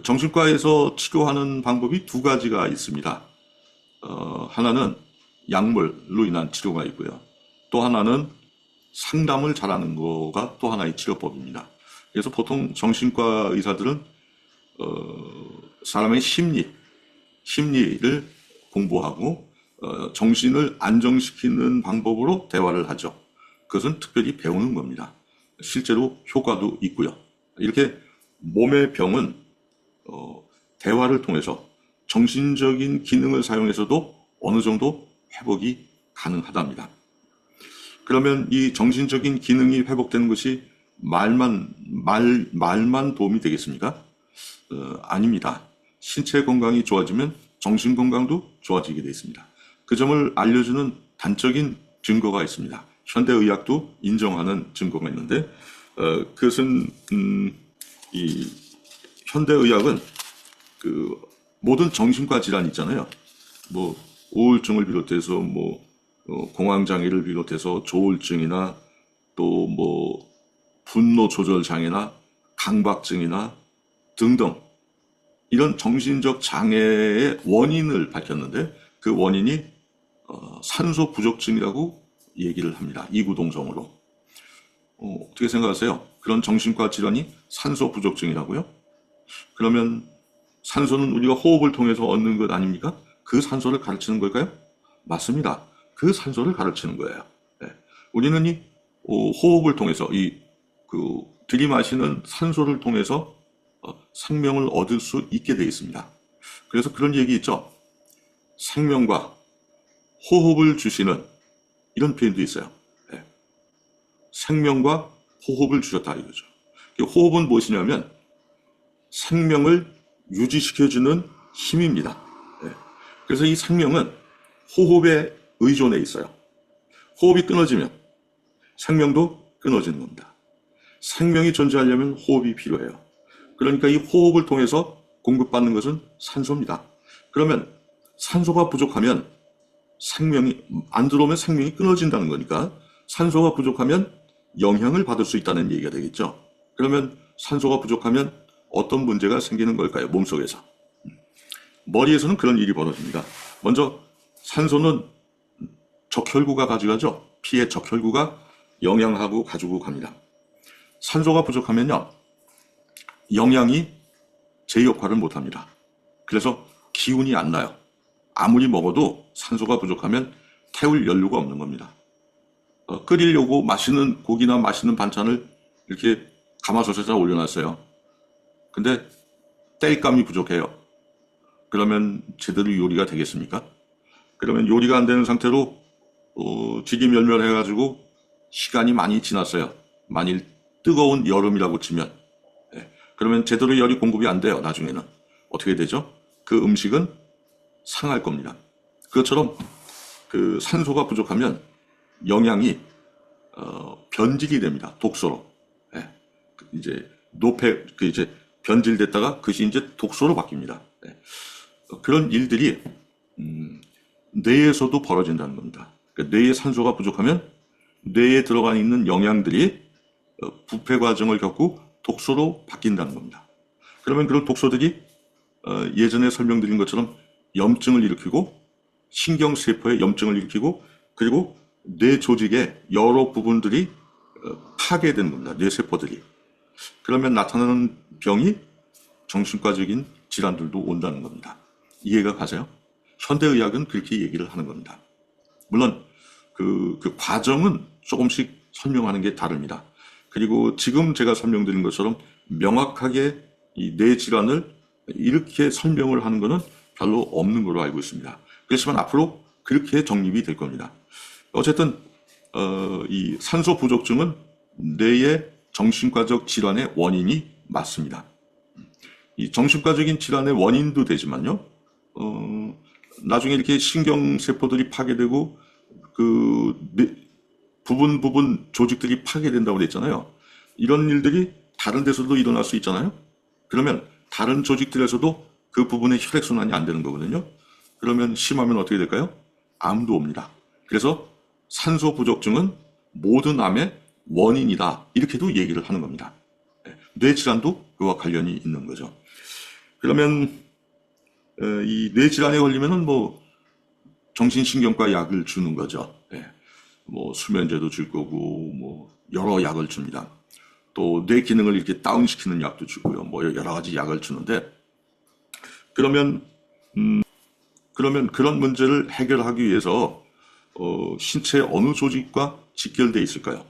정신과에서 치료하는 방법이 두 가지가 있습니다. 하나는 약물로 인한 치료가 있고요. 또 하나는 상담을 잘하는 거가 또 하나의 치료법입니다. 그래서 보통 정신과 의사들은 사람의 심리를 공부하고 정신을 안정시키는 방법으로 대화를 하죠. 그것은 특별히 배우는 겁니다. 실제로 효과도 있고요. 이렇게 몸의 병은 대화를 통해서 정신적인 기능을 사용해서도 어느 정도 회복이 가능하답니다. 그러면 이 정신적인 기능이 회복되는 것이 말만 도움이 되겠습니까? 아닙니다. 신체 건강이 좋아지면 정신 건강도 좋아지게 되어 있습니다. 그 점을 알려주는 단적인 증거가 있습니다. 현대의학도 인정하는 증거가 있는데, 그것은 이 현대의학은 그 모든 정신과 질환 있잖아요. 뭐 우울증을 비롯해서 공황장애를 비롯해서 조울증이나 또 분노 조절 장애나 강박증이나 등등 이런 정신적 장애의 원인을 밝혔는데 그 원인이 산소 부족증이라고 얘기를 합니다. 이구동성으로. 어떻게 생각하세요? 그런 정신과 질환이 산소 부족증이라고요? 그러면 산소는 우리가 호흡을 통해서 얻는 것 아닙니까? 그 산소를 가르치는 걸까요? 맞습니다. 그 산소를 가르치는 거예요. 네. 우리는 이 호흡을 통해서 들이마시는 산소를 통해서 생명을 얻을 수 있게 되어 있습니다. 그래서 그런 얘기 있죠. 생명과 호흡을 주시는 이런 표현도 있어요. 네. 생명과 호흡을 주셨다 이거죠. 호흡은 무엇이냐면 생명을 유지시켜주는 힘입니다. 네. 그래서 이 생명은 호흡에 의존해 있어요. 호흡이 끊어지면 생명도 끊어지는 겁니다. 생명이 존재하려면 호흡이 필요해요. 그러니까 이 호흡을 통해서 공급받는 것은 산소입니다. 그러면 산소가 부족하면 생명이 안 들어오면 생명이 끊어진다는 거니까 산소가 부족하면 영향을 받을 수 있다는 얘기가 되겠죠. 그러면 산소가 부족하면 어떤 문제가 생기는 걸까요? 몸속에서. 머리에서는 그런 일이 벌어집니다. 먼저 산소는 적혈구가 가져가죠. 피의 적혈구가 영양하고 가지고 갑니다. 산소가 부족하면요. 영양이 제 역할을 못합니다. 그래서 기운이 안 나요. 아무리 먹어도 산소가 부족하면 태울 연료가 없는 겁니다. 끓이려고 맛있는 고기나 맛있는 반찬을 이렇게 가마솥에다 올려놨어요. 근데 땔감이 부족해요. 그러면 제대로 요리가 되겠습니까? 그러면 요리가 안 되는 상태로 지기멸멸해가지고 시간이 많이 지났어요. 만일 뜨거운 여름이라고 치면 그러면 제대로 열이 공급이 안 돼요. 나중에는 어떻게 되죠? 그 음식은 상할 겁니다. 그것처럼 그 산소가 부족하면 영양이 변질이 됩니다. 독소로. 이제 이제 변질됐다가 그것이 이제 독소로 바뀝니다. 그런 일들이 뇌에서도 벌어진다는 겁니다. 그러니까 뇌에 산소가 부족하면 뇌에 들어가 있는 영양들이 부패 과정을 겪고 독소로 바뀐다는 겁니다. 그러면 그런 독소들이 예전에 설명드린 것처럼 염증을 일으키고 신경세포에 염증을 일으키고 그리고 뇌 조직의 여러 부분들이 파괴되는 겁니다. 뇌세포들이. 그러면 나타나는 병이 정신과적인 질환들도 온다는 겁니다. 이해가 가세요? 현대의학은 그렇게 얘기를 하는 겁니다. 물론 그 과정은 조금씩 설명하는 게 다릅니다. 그리고 지금 제가 설명드린 것처럼 명확하게 이 뇌 질환을 이렇게 설명을 하는 것은 별로 없는 걸로 알고 있습니다. 그렇지만 앞으로 그렇게 정립이 될 겁니다. 어쨌든 이 산소 부족증은 뇌의 정신과적 질환의 원인이 맞습니다. 이 정신과적인 질환의 원인도 되지만요. 나중에 이렇게 신경세포들이 파괴되고 부분 조직들이 파괴된다고 그랬잖아요. 이런 일들이 다른 데서도 일어날 수 있잖아요. 그러면 다른 조직들에서도 그 부분의 혈액순환이 안 되는 거거든요. 그러면 심하면 어떻게 될까요? 암도 옵니다. 그래서 산소 부족증은 모든 암의 원인이다. 이렇게도 얘기를 하는 겁니다. 뇌질환도 그와 관련이 있는 거죠. 그러면 이 뇌질환에 걸리면은 뭐 정신신경과 약을 주는 거죠. 예. 뭐 수면제도 줄 거고 뭐 여러 약을 줍니다. 또 뇌 기능을 이렇게 다운시키는 약도 주고요. 뭐 여러 가지 약을 주는데 그러면 그런 문제를 해결하기 위해서 신체 어느 조직과 직결돼 있을까요?